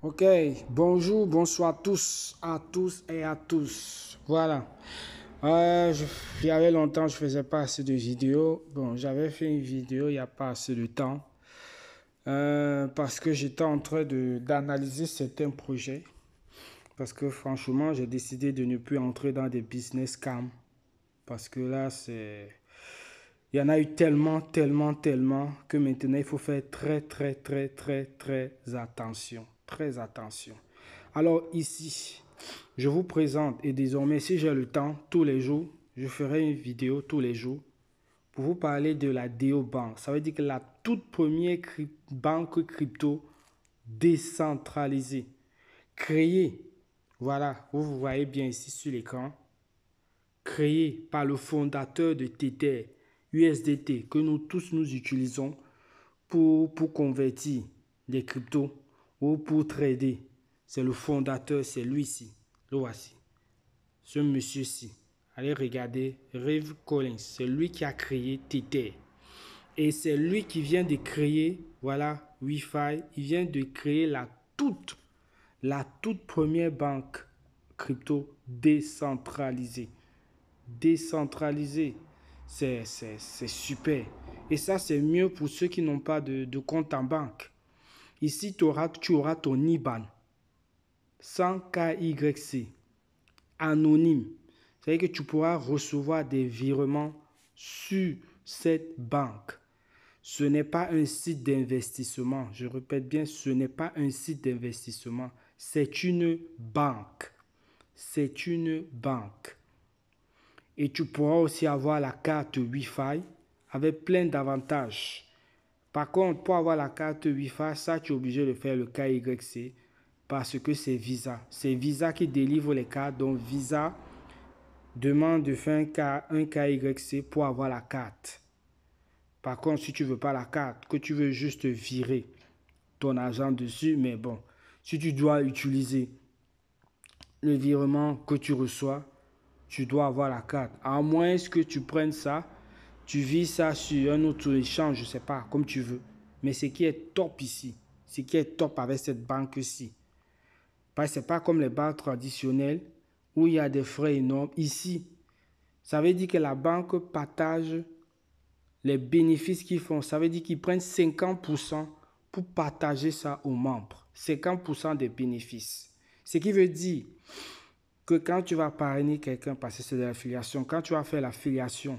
Ok, bonjour, bonsoir à tous et à tous. Voilà. Il y avait longtemps, je faisais pas assez de vidéos. Bon, j'avais fait une vidéo il n'y a pas assez de temps parce que j'étais en train d'analyser certains projets. Parce que franchement, j'ai décidé de ne plus entrer dans des business scams. Parce que là, il y en a eu tellement que maintenant, il faut faire très attention. Très attention. Alors ici, je vous présente et désormais, si j'ai le temps, tous les jours, je ferai une vidéo tous les jours pour vous parler de la DeoBank. Ça veut dire que la toute première banque crypto décentralisée, créée, voilà, vous voyez bien ici sur l'écran, créée par le fondateur de Tether, USDT, que nous tous nous utilisons pour convertir les cryptos ou pour trader. C'est le fondateur, c'est lui-ci. Le voici. Ce monsieur-ci. Allez regarder, Reeve Collins. C'est lui qui a créé Tether. Et c'est lui qui vient de créer, voilà, Wi-Fi. Il vient de créer la toute première banque crypto décentralisée. Décentralisée. C'est super. Et ça, c'est mieux pour ceux qui n'ont pas de compte en banque. Ici, tu auras ton IBAN sans KYC, anonyme. C'est-à-dire que tu pourras recevoir des virements sur cette banque. Ce n'est pas un site d'investissement. Je répète bien, ce n'est pas un site d'investissement. C'est une banque. C'est une banque. Et tu pourras aussi avoir la carte Wi-Fi avec plein d'avantages. Par contre, pour avoir la carte Wi-Fi, ça, tu es obligé de faire le KYC parce que c'est Visa. C'est Visa qui délivre les cartes. Donc, Visa demande de faire un KYC pour avoir la carte. Par contre, si tu ne veux pas la carte, que tu veux juste virer ton argent dessus, mais bon, si tu dois utiliser le virement que tu reçois, tu dois avoir la carte. À moins que tu prennes ça, tu vis ça sur un autre échange, je ne sais pas, comme tu veux. Mais ce qui est top ici, ce qui est top avec cette banque-ci, parce que ce n'est pas comme les banques traditionnelles où il y a des frais énormes. Ici, ça veut dire que la banque partage les bénéfices qu'ils font. Ça veut dire qu'ils prennent 50% pour partager ça aux membres. 50% des bénéfices. Ce qui veut dire que quand tu vas parrainer quelqu'un, parce que c'est de l'affiliation, quand tu vas faire l'affiliation,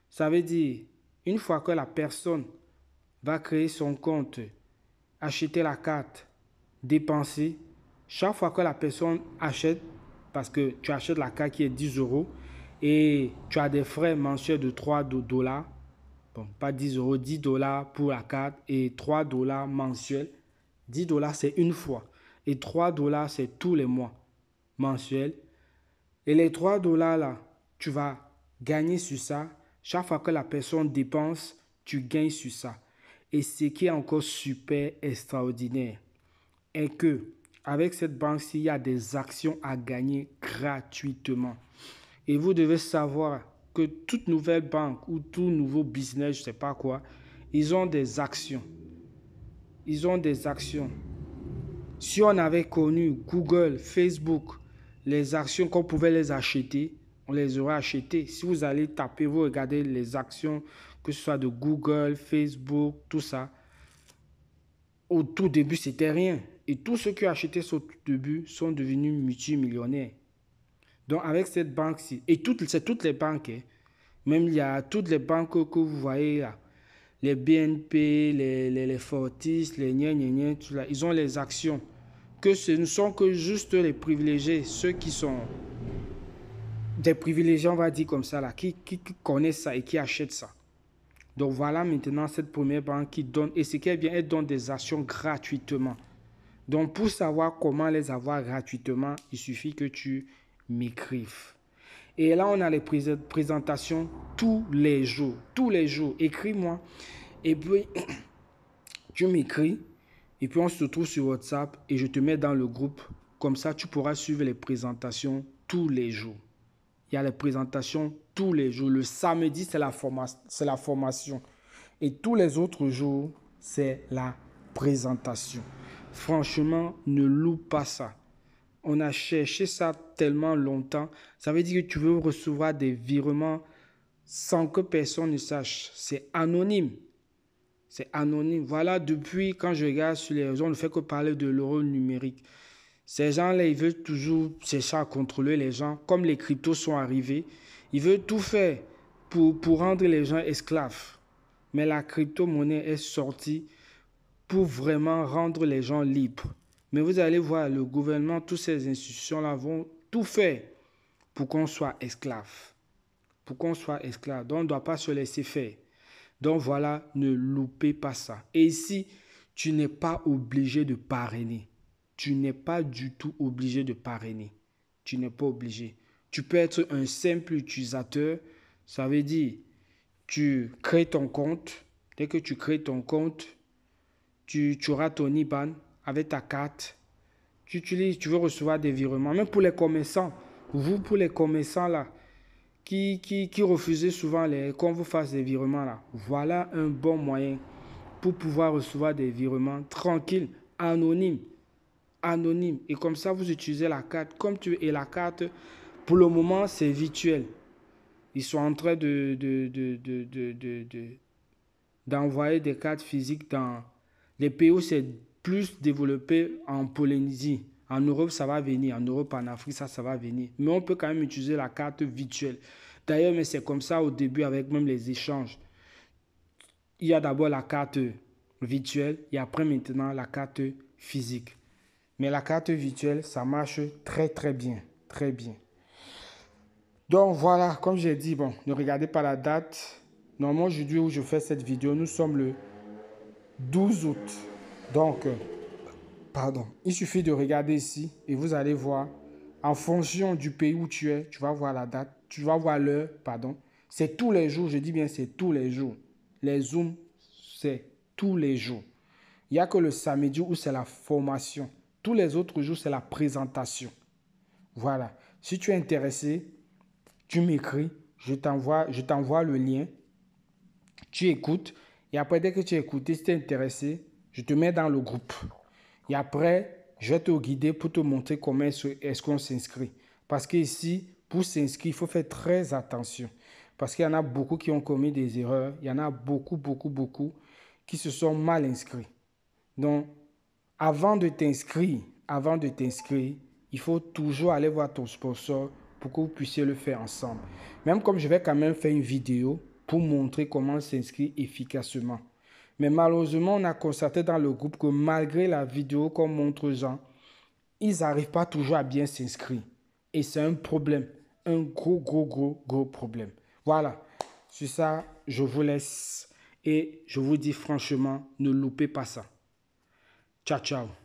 ça veut dire, une fois que la personne va créer son compte, acheter la carte, dépenser, chaque fois que la personne achète, parce que tu achètes la carte qui est 10 euros et tu as des frais mensuels de 3 dollars, bon, pas 10 euros, 10 dollars pour la carte et 3 dollars mensuels. 10 dollars, c'est une fois. Et 3 dollars, c'est tous les mois mensuels. Et les 3 dollars là, tu vas gagner sur ça. Chaque fois que la personne dépense, tu gagnes sur ça. Et ce qui est encore super extraordinaire est que avec cette banque-ci, il y a des actions à gagner gratuitement. Et vous devez savoir que toute nouvelle banque ou tout nouveau business, je ne sais pas quoi, ils ont des actions. Ils ont des actions. Si on avait connu Google, Facebook, les actions qu'on pouvait les acheter, on les aurait achetées. Si vous allez taper, vous regardez les actions, que ce soit de Google, Facebook, tout ça, au tout début, c'était rien. Et tous ceux qui ont acheté ça au tout début sont devenus multimillionnaires. Donc, avec cette banque-ci, et c'est toutes les banques, hein. Même il y a toutes les banques que vous voyez là, les BNP, les Fortis, les gna, tout là, ils ont les actions. Que ce ne sont que juste les privilégiés, ceux qui sont des privilégiés, on va dire comme ça, là, qui connaissent ça et qui achètent ça. Donc voilà maintenant cette première banque qui donne, et ce qui est bien, elle donne des actions gratuitement. Donc pour savoir comment les avoir gratuitement, il suffit que tu m'écrives. Et là, on a les présentations tous les jours. Tous les jours. Écris-moi. Et puis, tu m'écris. Et puis, on se retrouve sur WhatsApp et je te mets dans le groupe. Comme ça, tu pourras suivre les présentations tous les jours. Il y a les présentations tous les jours. Le samedi, c'est la formation. Et tous les autres jours, c'est la présentation. Franchement, ne loupe pas ça. On a cherché ça tellement longtemps. Ça veut dire que tu veux recevoir des virements sans que personne ne sache. C'est anonyme. C'est anonyme. Voilà, depuis quand je regarde sur les réseaux, on ne fait que parler de l'euro numérique. Ces gens-là, ils veulent toujours chercher à contrôler les gens. Comme les cryptos sont arrivés, ils veulent tout faire pour rendre les gens esclaves. Mais la crypto-monnaie est sortie pour vraiment rendre les gens libres. Mais vous allez voir, le gouvernement, toutes ces institutions-là vont tout faire pour qu'on soit esclave. Pour qu'on soit esclave. Donc, on ne doit pas se laisser faire. Donc voilà, ne loupez pas ça. Et ici, tu n'es pas obligé de parrainer. Tu n'es pas du tout obligé de parrainer. Tu n'es pas obligé. Tu peux être un simple utilisateur. Ça veut dire, tu crées ton compte. Dès que tu crées ton compte, tu auras ton IBAN avec ta carte. Tu utilises, tu veux recevoir des virements. Même pour les commerçants, vous, pour les commerçants là, qui refusez souvent qu'on vous fasse des virements là. Voilà un bon moyen pour pouvoir recevoir des virements tranquilles, anonymes. Anonymes. Et comme ça, vous utilisez la carte comme tu veux. Et la carte, pour le moment, c'est virtuel. Ils sont en train d'envoyer des cartes physiques dans les pays où c'est plus développé en Polynésie. En Europe, ça va venir. En Europe, en Afrique, ça va venir. Mais on peut quand même utiliser la carte virtuelle. D'ailleurs, mais c'est comme ça au début avec même les échanges. Il y a d'abord la carte virtuelle et après maintenant la carte physique. Mais la carte virtuelle, ça marche très très bien. Très bien. Donc voilà, comme j'ai dit, bon, ne regardez pas la date. Normalement, aujourd'hui où je fais cette vidéo, nous sommes le 12 août. Donc, pardon, il suffit de regarder ici et vous allez voir, en fonction du pays où tu es, tu vas voir la date, tu vas voir l'heure, pardon. C'est tous les jours, je dis bien c'est tous les jours. Les Zooms, c'est tous les jours. Il n'y a que le samedi où c'est la formation. Tous les autres jours, c'est la présentation. Voilà. Si tu es intéressé, tu m'écris, je t'envoie le lien, tu écoutes, et après, dès que tu as écouté, si tu es intéressé, je te mets dans le groupe. Et après, je vais te guider pour te montrer comment est-ce qu'on s'inscrit. Parce qu'ici, pour s'inscrire, il faut faire très attention. Parce qu'il y en a beaucoup qui ont commis des erreurs. Il y en a beaucoup qui se sont mal inscrits. Donc, avant de t'inscrire, il faut toujours aller voir ton sponsor pour que vous puissiez le faire ensemble. Même comme je vais quand même faire une vidéo pour montrer comment s'inscrire efficacement. Mais malheureusement, on a constaté dans le groupe que malgré la vidéo qu'on montre aux gens, ils n'arrivent pas toujours à bien s'inscrire. Et c'est un problème. Un gros problème. Voilà. Sur ça, je vous laisse. Et je vous dis franchement, ne loupez pas ça. Ciao, ciao.